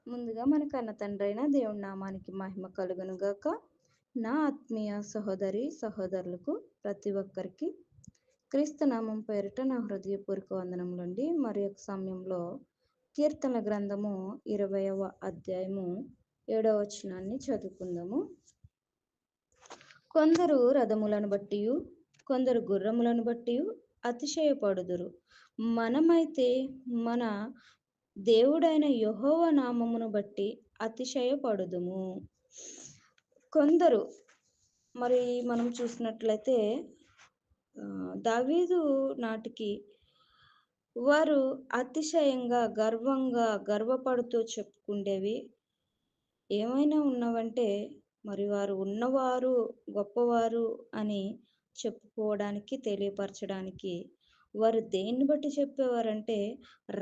ముందుగా మన కన్న తండ్రైన దేవుని నామానికి మహిమ కలుగును గాక. నా ఆత్మీయ సహోదరి సహోదరులకు ప్రతి ఒక్కరికి క్రీస్తు నామం పేరిట నా హృదయపూర్వక వందనములండి. మరి యొక్క సమయంలో కీర్తనల గ్రంథము 20వ అధ్యాయము 7వ వచనాన్ని చదువుకుందాము. కొందరు రథములను బట్టి కొందరు గుర్రములను బట్టి అతిశయపడుదురు, మనమైతే మన దేవుడైన యెహోవా నామమును బట్టి అతిశయపడుదుము. కొందరు మరి మనం చూసినట్లయితే దావీదు నాటికి వారు అతిశయంగా గర్వపడుతూ చెప్పుకుండేవి ఏమైనా ఉన్నవంటే మరి వారు ఉన్నవారు గొప్పవారు అని చెప్పుకోవడానికి తెలియపరచడానికి వారు దేన్ని బట్టి చెప్పేవారంటే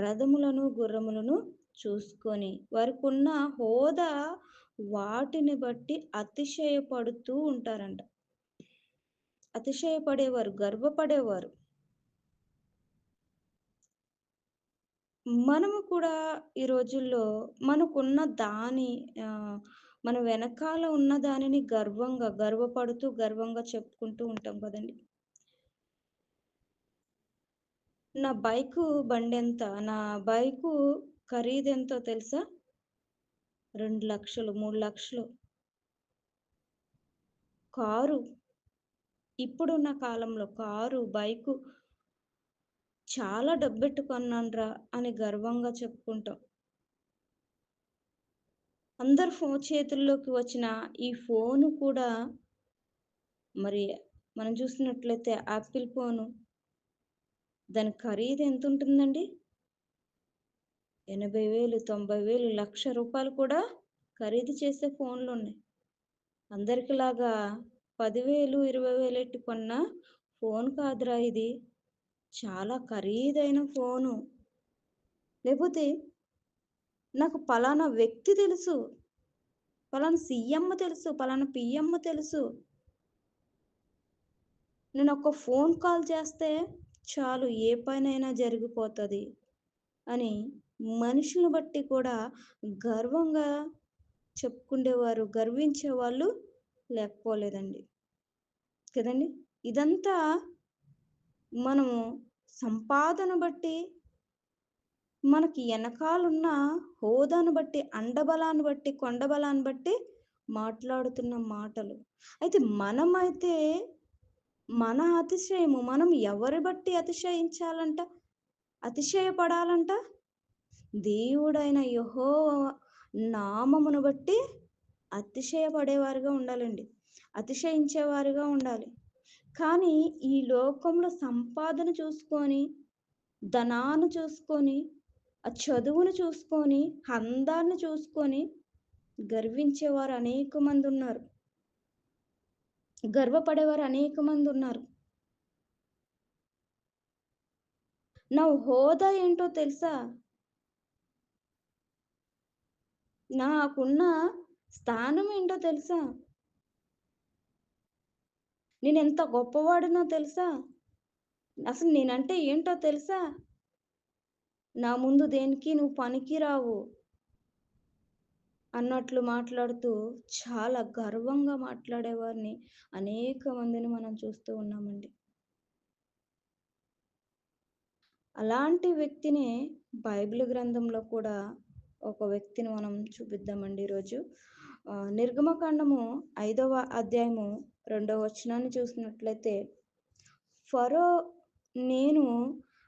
రథములను గుర్రములను చూసుకొని వారికి ఉన్న హోదా వాటిని బట్టి అతిశయపడుతూ ఉంటారంట. అతిశయపడేవారు, గర్వపడేవారు. మనము కూడా ఈ రోజుల్లో మనకున్న మన వెనకాల ఉన్న దానిని గర్వపడుతూ గర్వంగా చెప్పుకుంటూ ఉంటాం కదండి. నా బండి ఎంత, నా బైకు ఖరీదెంతో తెలుసా? 2 లక్షలు, 3 లక్షలు. కారు, ఇప్పుడున్న కాలంలో బైకు చాలా డబ్బెట్టుకున్నాన్రా అని గర్వంగా చెప్పుకుంటాం. అందరు చేతుల్లోకి వచ్చిన ఈ ఫోను కూడా మరి మనం చూసినట్లయితే యాపిల్ ఫోను, దాని ఖరీదు ఎంత ఉంటుందండి? 80,000, 90,000, ₹1,00,000 కూడా ఖరీదు చేసే ఫోన్లు ఉన్నాయి. అందరికిలాగా 10,000, 20,000 ఎట్టి కొన్న ఫోన్ కాదురా ఇది, చాలా ఖరీదైన ఫోను. లేకపోతే నాకు పలానా వ్యక్తి తెలుసు, పలానా సీఎం తెలుసు, పలానా పిఎం తెలుసు, నేను ఒక ఫోన్ కాల్ చేస్తే చాలు ఏ పనైనా జరిగిపోతుంది అని మనుషులను బట్టి కూడా గర్వంగా చెప్పుకునేవారు, గర్వించేవాళ్ళు లేకపోలేదండి కదండి. ఇదంతా మనము సంపాదన బట్టి, మనకి వెనకాలన్న హోదాను బట్టి, అండబలాన్ని బట్టి, కొండబలాన్ని బట్టి మాట్లాడుతున్న మాటలు. అయితే మనమైతే మన అతిశయము, మనం ఎవరి బట్టి అతిశయపడాలంట? దేవుడైన యెహోవా నామమును బట్టి అతిశయపడేవారుగా ఉండాలండి, అతిశయించేవారుగా ఉండాలి. కానీ ఈ లోకంలో సంపాదన చూసుకొని, ధనాన్ని చూసుకొని, ఆ చదువును చూసుకొని, అందాన్ని చూసుకొని గర్వించేవారు అనేక మంది ఉన్నారు, గర్వపడేవారు అనేక మంది ఉన్నారు. నా హోదా ఏంటో తెలుసా? నాకున్న స్థానం ఏంటో తెలుసా? నేనెంత గొప్పవాడినో తెలుసా? అసలు నేనంటే ఏంటో తెలుసా? నా ముందు దేనికి నువ్వు పనికిరావు అన్నట్లు మాట్లాడుతూ చాలా గర్వంగా మాట్లాడేవారిని అనేక మందిని మనం చూస్తూ ఉన్నామండి. అలాంటి వ్యక్తినే బైబిల్ గ్రంథంలో కూడా ఒక వ్యక్తిని మనం చూపిద్దామండి ఈరోజు. నిర్గమకాండము 5వ అధ్యాయము 2వ వచనాన్ని చూసినట్లయితే, ఫరో నేను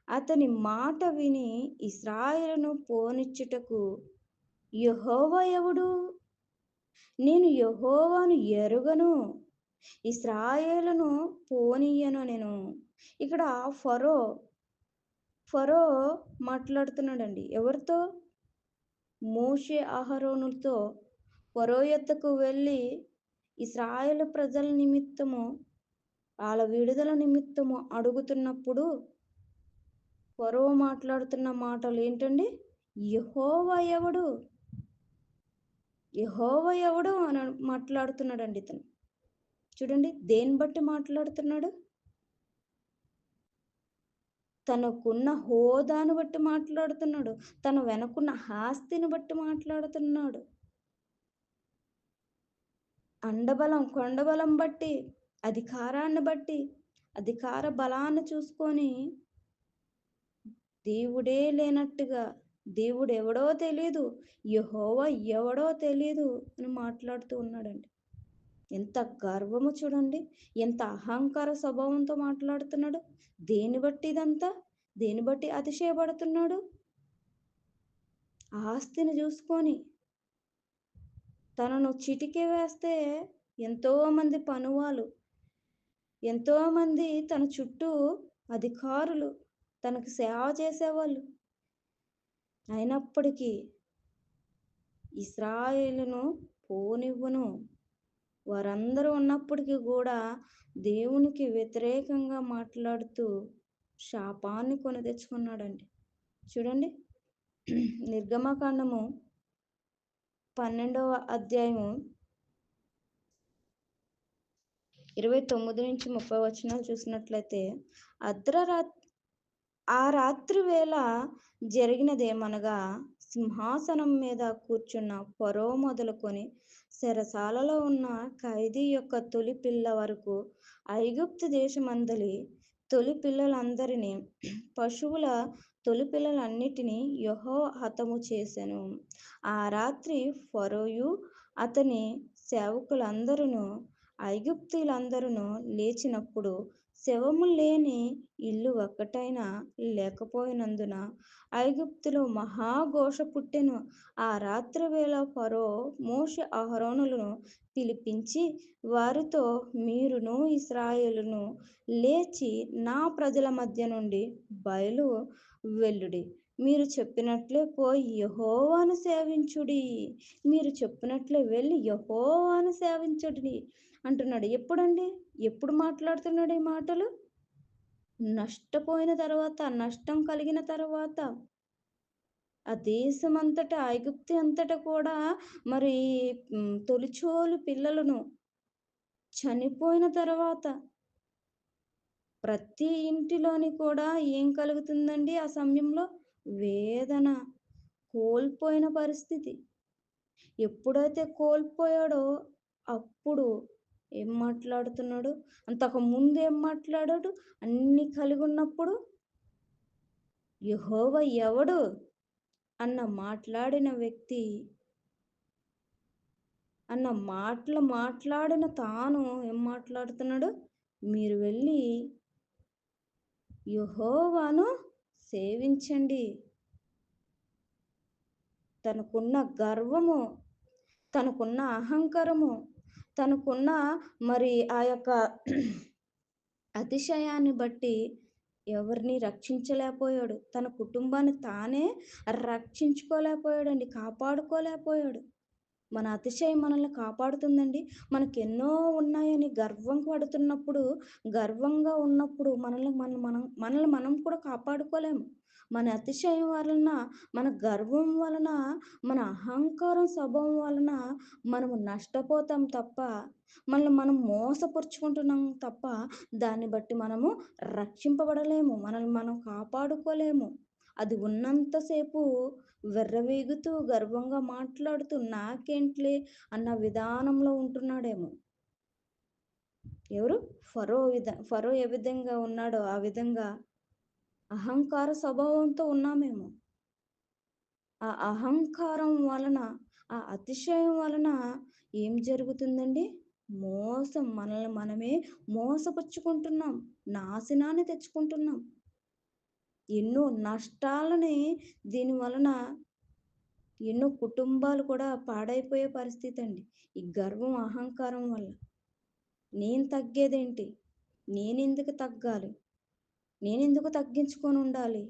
అతని మాట విని ఇశ్రాయేలును పోనిచ్చుటకు యెహోవా ఎవడు? నేను యెహోవాను ఎరుగను, ఇశ్రాయేలును పోనీయను నేను. ఇక్కడ ఫరో మాట్లాడుతున్నాడండి. ఎవరితో? మోషే అహరోనులతో ఫరో యొద్దకు వెళ్ళి ఇశ్రాయేలు ప్రజల నిమిత్తము, వాళ్ళ విడుదల నిమిత్తము అడుగుతున్నప్పుడు ఫరో మాట్లాడుతున్న మాటలు ఏంటండి? యెహోవా ఎవడు, యెహోవా ఎవడు అని మాట్లాడుతున్నాడండి ఇతను. చూడండి దేన్ని బట్టి మాట్లాడుతున్నాడు? తనకున్న హోదాను బట్టి మాట్లాడుతున్నాడు. తన వెనకున్న ఆస్తిని బట్టి మాట్లాడుతున్నాడు. అండబలం, కొండబలం బట్టి, అధికారాన్ని బట్టి, అధికార బలాన్ని చూసుకొని దేవుడే లేనట్టుగా, దేవుడెవడో తెలీదు, యెహోవా ఎవడో తెలీదు అని మాట్లాడుతూ ఉన్నాడండి. ఎంత గర్వమో చూడండి. ఎంత అహంకార స్వభావంతో మాట్లాడుతున్నాడు. దేన్ని బట్టి ఇదంతా? దేన్ని బట్టి అతిశయపడుతున్నాడు? ఆస్తిని చూసుకొని. తనను చిటికె వేస్తే ఎంతోమంది పనువాలు, ఎంతోమంది తన చుట్టూ అధికారులు, తనకు సేవ చేసేవాళ్ళు. అయినప్పటికీ ఇశ్రాయేలును పోనివ్వను. వారందరూ ఉన్నప్పటికీ కూడా దేవునికి వ్యతిరేకంగా మాట్లాడుతూ శాపాన్ని కొని తెచ్చుకున్నాడండి. చూడండి, నిర్గమకాండము 12వ అధ్యాయము 29-30 వచనాలు చూసినట్లయితే, ఆ రాత్రి వేళ జరిగినదేమనగా, సింహాసనం మీద కూర్చున్న ఫరో మొదలుకొని చెరసాలలో ఉన్న ఖైదీ యొక్క తొలి పిల్ల వరకు ఐగుప్తు దేశమందలి తొలి పిల్లలందరినీ, పశువుల తొలి పిల్లలన్నిటినీ యెహోవా హతము చేసెను. ఆ రాత్రి ఫరోయు అతని సేవకులందరూ ఐగుప్తీయులందరూ లేచినప్పుడు శవము లేని ఇల్లు ఒక్కటైనా లేకపోయినందున ఐగుప్తులో మహాఘోష పుట్టెను. ఆ రాత్రి వేళ ఫరో మోషే అహరోనులను పిలిపించి వారితో, మీరును ఇశ్రాయేలును లేచి నా ప్రజల మధ్య నుండి బయలు వెళ్ళుడి. మీరు చెప్పినట్లే పోయి యెహోవాను సేవించుడి. మీరు చెప్పినట్లే వెళ్ళి యెహోవాను సేవించుడి అంటున్నాడు. ఎప్పుడండి? ఎప్పుడు మాట్లాడుతున్నాడు ఈ మాటలు? నష్టపోయిన తర్వాత, నష్టం కలిగిన తర్వాత, ఆ దేశమంతటా, ఐగుప్తు అంతటా కూడా మరి తొలిచూలు పిల్లలను చనిపోయిన తర్వాత ప్రతి ఇంటిలోని కూడా ఏం కలుగుతుందండి ఆ సమయంలో? వేదన, కోల్పోయిన పరిస్థితి. ఎప్పుడైతే కోల్పోయాడో అప్పుడు ఏం మాట్లాడుతున్నాడు? అంతకు ముందు ఏం మాట్లాడాడు? అన్ని కలిగి ఉన్నప్పుడు యెహోవా ఎవడు అన్న మాట్లాడిన వ్యక్తి, అన్న మాటలు మాట్లాడిన తాను ఏం మాట్లాడుతున్నాడు? మీరు వెళ్ళి యెహోవాను సేవించండి. తనకున్న గర్వము, తనకున్న అహంకారము, తనకున్న మరి ఆ యొక్క అతిశయాన్ని బట్టి ఎవరిని రక్షించలేకపోయాడు. తన కుటుంబాన్ని తానే రక్షించుకోలేకపోయాడండి, కాపాడుకోలేకపోయాడు. మన అతిశయం మనల్ని కాపాడుతుందండి. మనకెన్నో ఉన్నాయని గర్వం పడుతున్నప్పుడు, గర్వంగా ఉన్నప్పుడు మనల్ని మనం కూడా కాపాడుకోలేము. మన అతిశయం వలన, మన గర్వం వలన, మన అహంకారం స్వభావం వలన మనము నష్టపోతాం తప్ప, మనల్ని మనం మోసపరుచుకుంటున్నాం తప్ప, దాన్ని బట్టి మనము రక్షింపబడలేము. మనల్ని మనం కాపాడుకోలేము. అది ఉన్నంతసేపు వెర్రవీగుతూ, గర్వంగా మాట్లాడుతూ, నాకేంట్లే అన్న విధానంలో ఉంటున్నాడేమో. ఎవరు? ఫరో ఏ విధంగా ఉన్నాడో ఆ విధంగా అహంకార స్వభావంతో ఉన్నామేమో. ఆ అహంకారం వలన, ఆ అతిశయం వలన ఏం జరుగుతుందండి? మనల్ని మనమే మోసపుచ్చుకుంటున్నాం, నాశనాన్ని తెచ్చుకుంటున్నాం. ఎన్నో నష్టాలని దీని వలన, ఎన్నో కుటుంబాలు కూడా పాడైపోయే పరిస్థితి అండి. ఈ గర్వం, అహంకారం వల్ల. నేను తగ్గేదేంటి? నేనెందుకు తగ్గాలి? నేనెందుకు తగ్గించుకొని ఉండాలి?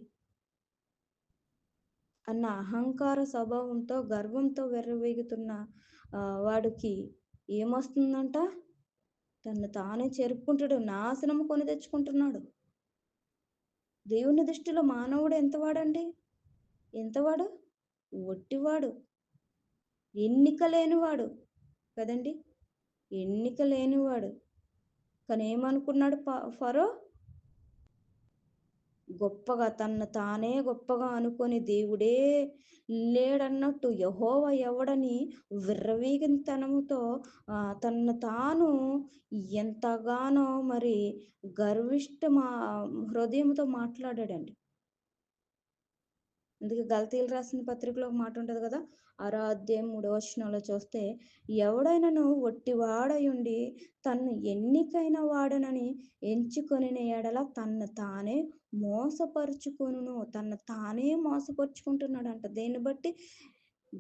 అన్న అహంకార స్వభావంతో, గర్వంతో వెర్రవీగుతున్న వాడికి ఏమొస్తుందంట? తను తానే చెరుపుకుంటాడు, నాశనం కొని తెచ్చుకుంటున్నాడు. దేవుని దృష్టిలో మానవుడు ఎంతవాడండి? ఎంతవాడు? ఒట్టివాడు, ఎన్నిక లేనివాడు కదండి. ఎన్నిక లేనివాడు. కానీ ఏమనుకున్నాడు ఫరో? గొప్పగా తన్ను తానే గొప్పగా అనుకొని దేవుడే లేడన్నట్టు యెహోవా ఎవడని విర్రవీగినతనముతో తన్ను తాను ఎంతగానో మరి గర్విష్ట హృదయంతో మాట్లాడాడండి. అందుకే గలతీయులు రాసిన పత్రికలో ఒక మాట ఉంటది కదా! 6వ అధ్యాయం 3వ వచనంలో చూస్తే, ఎవడైనను వట్టివాడయుండి తన్ను ఎన్నికైన వాడనని ఎంచుకొనిన ఎడల తన్ను తానే మోసపరుచుకొనును. తన్ను తానే మోసపరుచుకుంటున్నాడంట. దేన్ని బట్టి?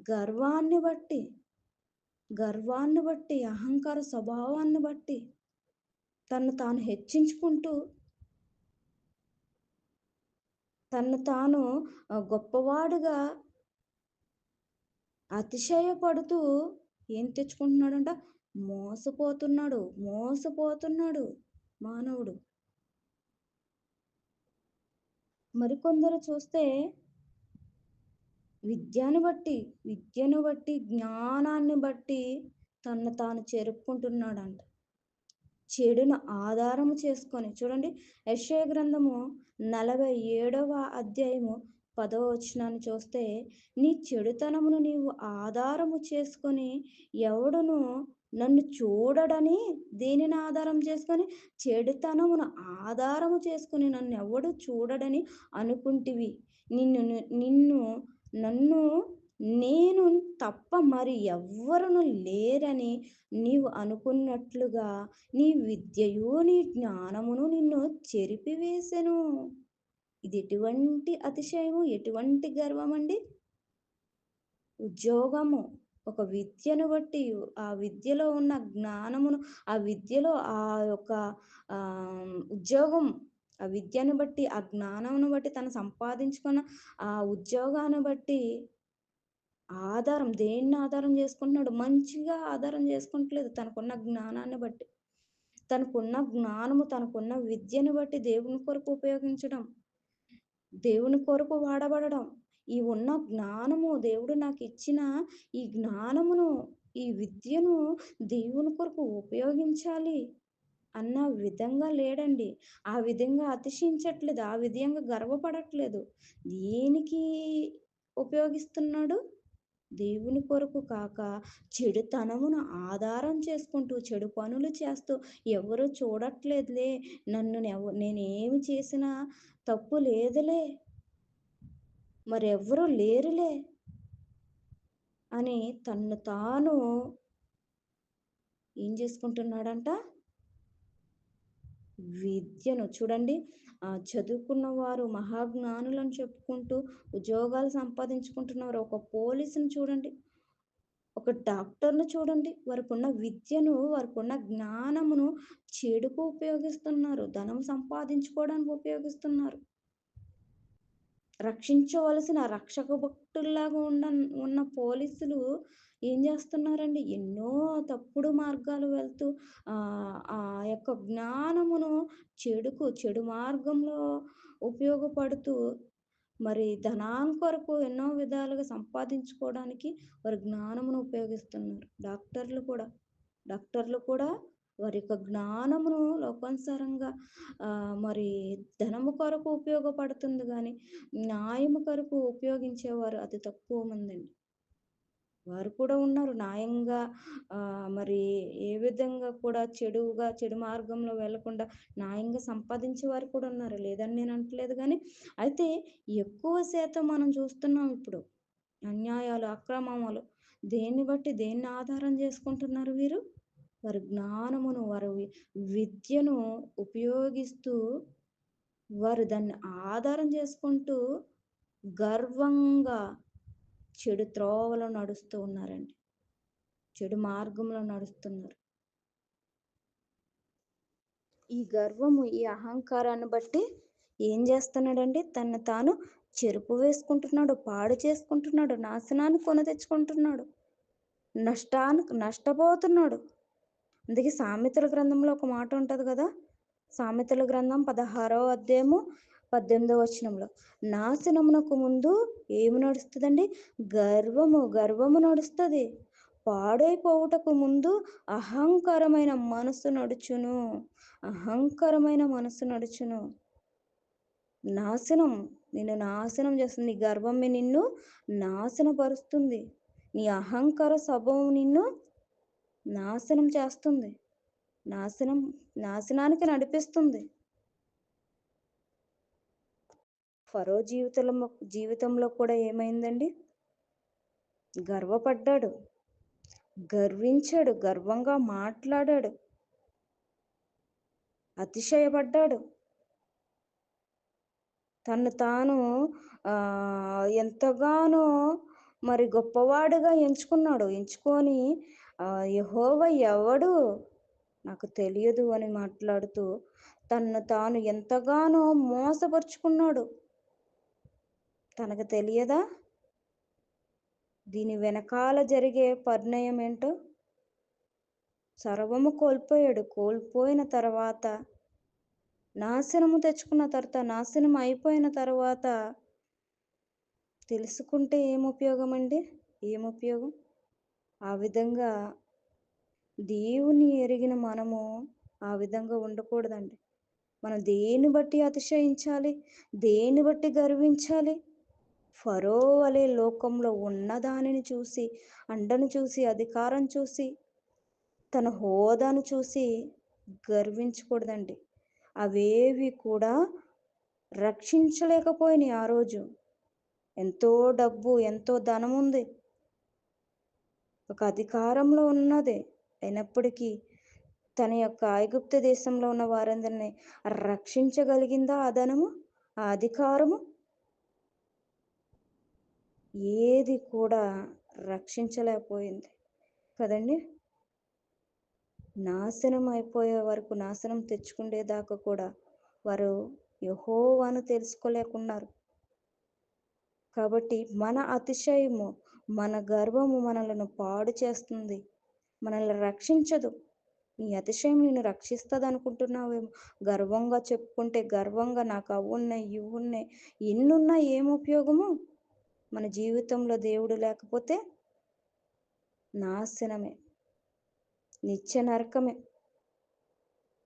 గర్వాన్ని బట్టి. గర్వాన్ని బట్టి, అహంకార స్వభావాన్ని బట్టి తన్ను తాను హెచ్చించుకుంటూ, తన్ను తాను గొప్పవాడుగా అతిశయపడుతూ ఏం తెచ్చుకుంటున్నాడంట? మోసపోతున్నాడు. మోసపోతున్నాడు మానవుడు. మరికొందరు చూస్తే విద్యను బట్టి, జ్ఞానాన్ని బట్టి తన్ను తాను చెరుపుకుంటున్నాడంట. చెడును ఆధారము చేసుకొని చూడండి, యెషయా గ్రంథము 47వ అధ్యాయము 10వ వచనాన్ని చూస్తే, నీ చెడుతనమును నీవు ఆధారము చేసుకొని ఎవడును నన్ను చూడడని, దేనిని ఆధారం చేసుకొని? చెడుతనమును ఆధారము చేసుకొని నన్ను ఎవడు చూడడని అనుకుంటివి. నిన్ను నన్ను నేను తప్ప మరి ఎవ్వరును లేరని నీవు అనుకున్నట్లుగా నీ విద్యయు నీ జ్ఞానమును నిన్ను చెరిపివేసెను. ఇది ఎటువంటి అతిశయము, ఎటువంటి గర్వమండి? ఉద్యోగము, ఒక విద్యను బట్టి, ఆ విద్యలో ఉన్న జ్ఞానమును, ఆ విద్యలో ఆ యొక్క ఉద్యోగం, ఆ విద్యను బట్టి, ఆ జ్ఞానమును బట్టి, తను సంపాదించుకున్న ఆ ఉద్యోగాన్ని బట్టి దేన్ని ఆధారం చేసుకుంటున్నాడు? మంచిగా ఆధారం చేసుకుంటలేదు. తనకున్న జ్ఞానాన్ని బట్టి, తనకున్న జ్ఞానము, తనకున్న విద్యను బట్టి దేవుని కొరకు ఉపయోగించడం, దేవుని కొరకు వాడబడడం. ఈ ఉన్న జ్ఞానము, దేవుడు నాకు ఇచ్చిన ఈ జ్ఞానమును, ఈ విద్యను దేవుని కొరకు ఉపయోగించాలి అన్న విధంగా లేడండి. ఆ విధంగా అతిశయించట్లేదు. ఆ విధంగా గర్వపడట్లేదు. దేనికి ఉపయోగిస్తున్నాడు? దేవుని కొరకు కాక చెడుతనమును ఆధారం చేసుకుంటూ, చెడు పనులు చేస్తూ, ఎవరు చూడట్లేదులే, నేనేమి చేసినా తప్పు లేదులే, మరెవ్వరూ లేరులే అని తన్ను తాను ఏం చేసుకుంటున్నాడంట? విద్యను చూడండి, చదువుకున్న వారు మహాజ్ఞానులని చెప్పుకుంటూ ఉద్యోగాలు సంపాదించుకుంటున్నారు. ఒక పోలీసుని చూడండి, ఒక డాక్టర్‌ని చూడండి, వారికున్న విద్యను, వారికున్న జ్ఞానమును చెడుకు ఉపయోగిస్తున్నారు. ధనం సంపాదించుకోవడానికి ఉపయోగిస్తున్నారు. రక్షించవలసిన రక్షక భటుల్లాగా ఉన్న పోలీసులు ఏం చేస్తున్నారండి? ఎన్నో తప్పుడు మార్గాలు వెళ్తూ ఆ యొక్క జ్ఞానమును చెడు మార్గంలో ఉపయోగపడుతూ, మరి ధనాని కొరకు ఎన్నో విధాలుగా సంపాదించుకోవడానికి వారి జ్ఞానమును ఉపయోగిస్తున్నారు. డాక్టర్లు కూడా వారి యొక్క జ్ఞానమును లోకానుసారంగా మరి ధనము కొరకు ఉపయోగపడుతుంది గానీ, న్యాయము కొరకు ఉపయోగించేవారు అతి తక్కువ మందండి. వారు కూడా ఉన్నారు. న్యాయంగా మరి ఏ విధంగా కూడా చెడు మార్గంలో వెళ్ళకుండా న్యాయంగా సంపాదించే వారు కూడా ఉన్నారు. లేదని నేను అంటలేదు గానీ, అయితే ఎక్కువ శాతం మనం చూస్తున్నాం ఇప్పుడు. అన్యాయాలు, అక్రమములు దేన్ని ఆధారం చేసుకుంటున్నారు వీరు? వారి జ్ఞానమును, వారి విద్యను ఉపయోగిస్తూ, వారు దాన్ని ఆధారం చేసుకుంటూ గర్వంగా చెడు త్రోవలో నడుస్తూ ఉన్నారండి. చెడు మార్గంలో నడుస్తున్నారు. ఈ గర్వము, ఈ అహంకారాన్ని బట్టి ఏం చేస్తున్నాడండి? తన్ను తాను చెరుపు వేసుకుంటున్నాడు, పాడు చేసుకుంటున్నాడు, నాశనాన్ని కొని తెచ్చుకుంటున్నాడు, నష్టపోతున్నాడు. అందుకే సామెతల గ్రంథంలో ఒక మాట ఉంటది కదా! సామెతల గ్రంథం 16వ అధ్యాయము 18వ వచనంలో, నాశనమునకు ముందు ఏమి నడుస్తుందండి? గర్వము నడుస్తుంది. పాడైపోవుటకు ముందు అహంకారమైన మనస్సు నడుచును. నాశనం, నిన్ను నాశనం చేస్తుంది. నీ గర్వమే నిన్ను నాశనపరుస్తుంది. నీ అహంకార స్వభావం నిన్ను నాశనం చేస్తుంది. నాశనం నాశనానికి నడిపిస్తుంది. ఫరో జీవితంలో కూడా ఏమైందండి? గర్వపడ్డాడు, గర్వించాడు, గర్వంగా మాట్లాడాడు, అతిశయపడ్డాడు. తను తాను ఎంతగానో మరి గొప్పవాడుగా ఎంచుకొని యెహోవా ఎవడు నాకు తెలియదు అని మాట్లాడుతూ తన్ను తాను ఎంతగానో మోసపరుచుకున్నాడు. తనకు తెలియదా దీని వెనకాల జరిగే పరిణయం ఏంటో? సర్వము కోల్పోయాడు. కోల్పోయిన తర్వాత నాశనం అయిపోయిన తర్వాత తెలుసుకుంటే ఏముపయోగం అండి? ఏముపయోగం? ఆ విధంగా దేవుని ఎరిగిన మనము ఆ విధంగా ఉండకూడదండి. మనం దేన్ని బట్టి అతిశయించాలి? దేన్ని బట్టి గర్వించాలి? ఫరో వలె లోకంలో ఉన్నదానిని చూసి, అండను చూసి, అధికారం చూసి, తన హోదాను చూసి గర్వించకూడదండి. అవేవి కూడా రక్షించలేకపోయినాయి ఆ రోజు. ఎంతో డబ్బు, ఎంతో ధనం ఉంది, ఒక అధికారంలో ఉన్నది. అయినప్పటికీ తన యొక్క ఐగుప్తు దేశంలో ఉన్న వారందరినీ రక్షించగలిగిందా ఆ ధనము, ఆ అధికారము? ఏది కూడా రక్షించలేకపోయింది కదండి. నాశనం అయిపోయే వరకు, నాశనం తెచ్చుకునేదాకా కూడా వారు యెహోవాను తెలుసుకోలేకున్నారు. కాబట్టి మన అతిశయము, మన గర్వము మనలను పాడు చేస్తుంది, మనల్ని రక్షించదు. నీ అతిశయం నిన్ను రక్షిస్తుంది అనుకుంటున్నావేమో. గర్వంగా చెప్పుకుంటే, గర్వంగా నాకు అవున్నాయి, ఇవున్నాయి, ఎన్నున్నా ఏం ఉపయోగము? మన జీవితంలో దేవుడు లేకపోతే నాశనమే, నిత్య నరకమే,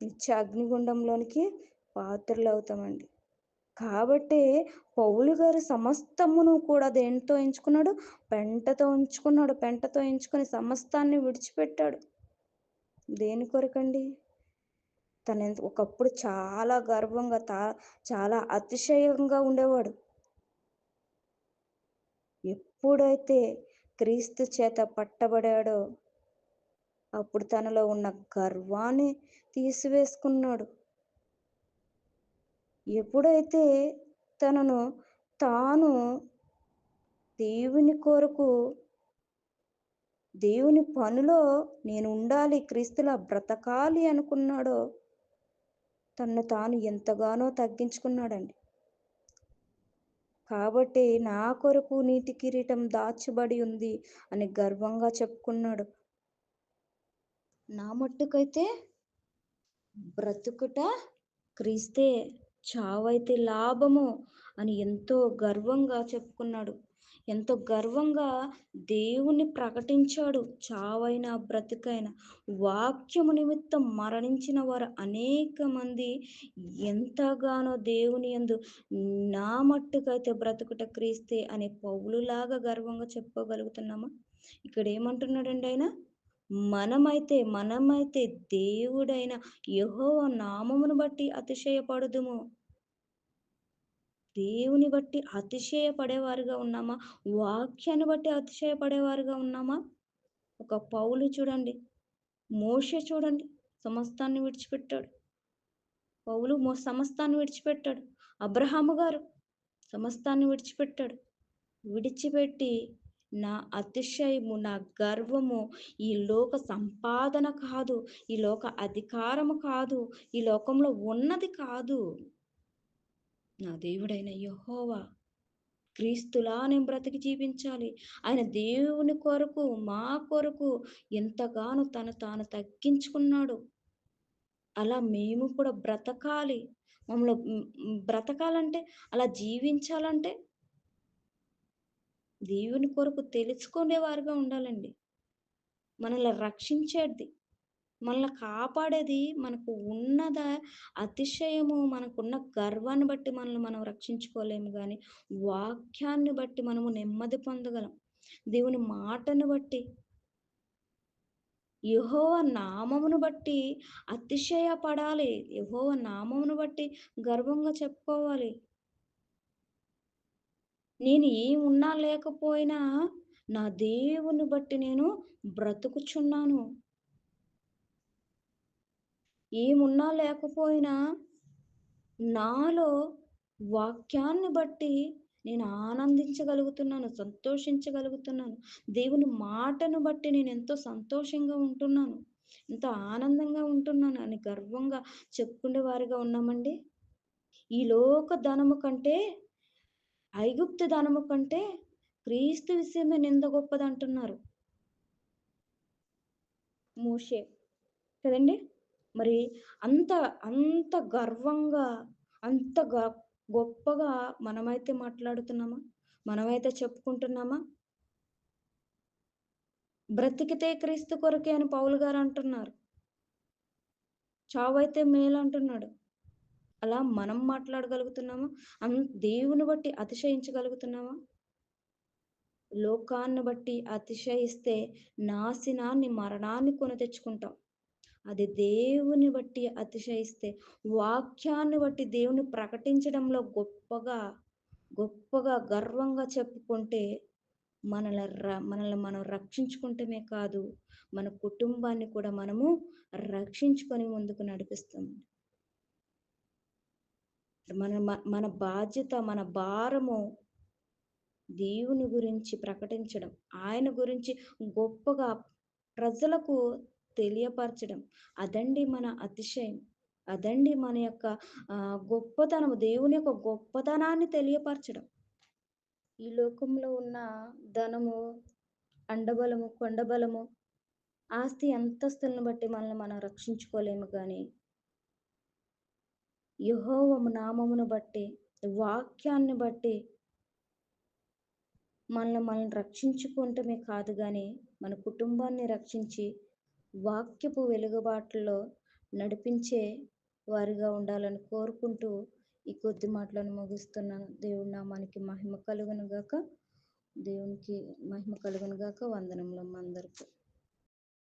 నిత్య అగ్నిగుండంలోనికి పాత్రలు అవుతామండి. కాబట్టి పౌలు గారు సమస్తమును కూడా దేనితో ఎంచుకున్నాడు? పెంటతో ఉంచుకున్నాడు. పెంటతో ఎంచుకొని సమస్తాన్ని విడిచిపెట్టాడు. దేని కొరకండి? ఒకప్పుడు చాలా గర్వంగా చాలా అతిశయంగా ఉండేవాడు. ఎప్పుడైతే క్రీస్తు చేత పట్టబడాడో అప్పుడు తనలో ఉన్న గర్వాన్ని తీసివేసుకున్నాడు. ఎప్పుడైతే తనను తాను దేవుని కొరకు, దేవుని పనిలో నేను ఉండాలి, క్రీస్తులా బ్రతకాలి అనుకున్నాడో తన్ను తాను ఎంతగానో తగ్గించుకున్నాడండి. కాబట్టి నా కొరకు నీతి కిరీటం దాచబడి ఉంది అని గర్వంగా చెప్పుకున్నాడు. నా మట్టుకైతే బ్రతుకుట క్రీస్తే, చావైతే లాభము అని ఎంతో గర్వంగా చెప్పుకున్నాడు. ఎంతో గర్వంగా దేవుని ప్రకటించాడు. చావైనా బ్రతుకైనా వాక్యము నిమిత్తం మరణించిన వారు అనేక మంది ఎంతగానో దేవుని యందు నా మట్టుకైతే బ్రతుకుట క్రీస్తే అనే పౌలులాగా గర్వంగా చెప్పుకోగలుగుతున్నామా? ఇక్కడ ఏమంటున్నాడండి ఆయన? మనమైతే దేవుడైన యెహోవా నామమును బట్టి అతిశయపడుదుము. దేవుని బట్టి అతిశయపడేవారుగా ఉన్నామా? వాక్యాన్ని బట్టి అతిశయపడేవారుగా ఉన్నామా? ఒక పౌలు చూడండి, మోషే చూడండి, సమస్తాన్ని విడిచిపెట్టాడు. పౌలు సమస్తాన్ని విడిచిపెట్టాడు. అబ్రహాము గారు సమస్తాన్ని విడిచిపెట్టాడు. విడిచిపెట్టి నా అతిశయము, నా గర్వము ఈ లోక సంపాదన కాదు, ఈ లోక అధికారము కాదు, ఈ లోకంలో ఉన్నది కాదు, నా దేవుడైన యెహోవా క్రీస్తులా నేను బ్రతికి జీవించాలి. ఆయన దేవుని కొరకు, మా కొరకు ఎంతగానో తను తాను తగ్గించుకున్నాడు. అలా మేము కూడా బ్రతకాలి. బ్రతకాలంటే, అలా జీవించాలంటే దేవుని కొరకు తెలుసుకునేవారుగా ఉండాలండి. మనల్ని రక్షించేది, మనల్ని కాపాడేది మనకు ఉన్నద అతిశయము, మనకున్న గర్వాన్ని బట్టి మనల్ని మనం రక్షించుకోలేము గానీ, వాక్యాన్ని బట్టి మనము నెమ్మది పొందగలం. దేవుని మాటను బట్టి, యెహోవా నామమును బట్టి అతిశయపడాలి. యెహోవా నామమును బట్టి గర్వంగా చెప్పుకోవాలి. నేను ఏమున్నా లేకపోయినా నా దేవుని బట్టి నేను బ్రతుకుచున్నాను. ఏమున్నా లేకపోయినా నాలో వాక్యాన్ని బట్టి నేను ఆనందించగలుగుతున్నాను, సంతోషించగలుగుతున్నాను. దేవుని మాటను బట్టి నేనెంతో సంతోషంగా ఉంటున్నాను. ఎంతో ఆనందంగా ఉంటున్నాను అని గర్వంగా చెప్పుకునే వారిగా ఉన్నామండి. ఈ లోక ధనము కంటే, ఐగుప్తు ధనము కంటే క్రీస్తు విషయమే నింద గొప్పదంటున్నారు మోషే. కదండీ! మరి అంత, అంత గర్వంగా, అంత గొప్పగా మనమైతే మాట్లాడుతున్నామా? మనమైతే చెప్పుకుంటున్నామా? బ్రతికితే క్రీస్తు కొరకే అని పౌలు గారు అంటున్నారు. చావైతే మేలంటున్నాడు. అలా మనం మాట్లాడగలుగుతున్నామా? దేవుని బట్టి అతిశయించగలుగుతున్నామా? లోకాన్ని బట్టి అతిశయిస్తే నాశనాన్ని, మరణాన్ని కొని తెచ్చుకుంటాం. అది దేవుని బట్టి అతిశయిస్తే, వాక్యాన్ని బట్టి దేవుని ప్రకటించడంలో గొప్పగా, గొప్పగా గర్వంగా చెప్పుకుంటే మనల్ని మనం రక్షించుకుంటమే కాదు, మన కుటుంబాన్ని కూడా మనము రక్షించుకొని ముందుకు నడిపిస్తుంది. మన బాధ్యత, మన భారము దేవుని గురించి ప్రకటించడం. ఆయన గురించి గొప్పగా ప్రజలకు తెలియపరచడం. అదండి మన అతిశయం. అదండి మన యొక్క గొప్పతనము. దేవుని యొక్క గొప్పతనాన్ని తెలియపరచడం. ఈ లోకంలో ఉన్న ధనము, అండబలము, కొండబలము, ఆస్తి అంతస్తులను బట్టి మనల్ని మనం రక్షించుకోలేము గానీ, యెహోవా నామమును బట్టి, వాక్యాన్ని బట్టి మనం రక్షించుకుంటమే కాదు గానీ, మన కుటుంబాన్ని రక్షించి, వాక్యపు వెలుగుబాటులో నడిపించే వారిగా ఉండాలని కోరుకుంటూ, ఈ కొద్ది మాటలను ముగిస్తున్నాను. దేవుడి నామానికి మహిమ కలుగును గాక. దేవునికి మహిమ కలుగును గాక. వందనములమ్మ అందరికి.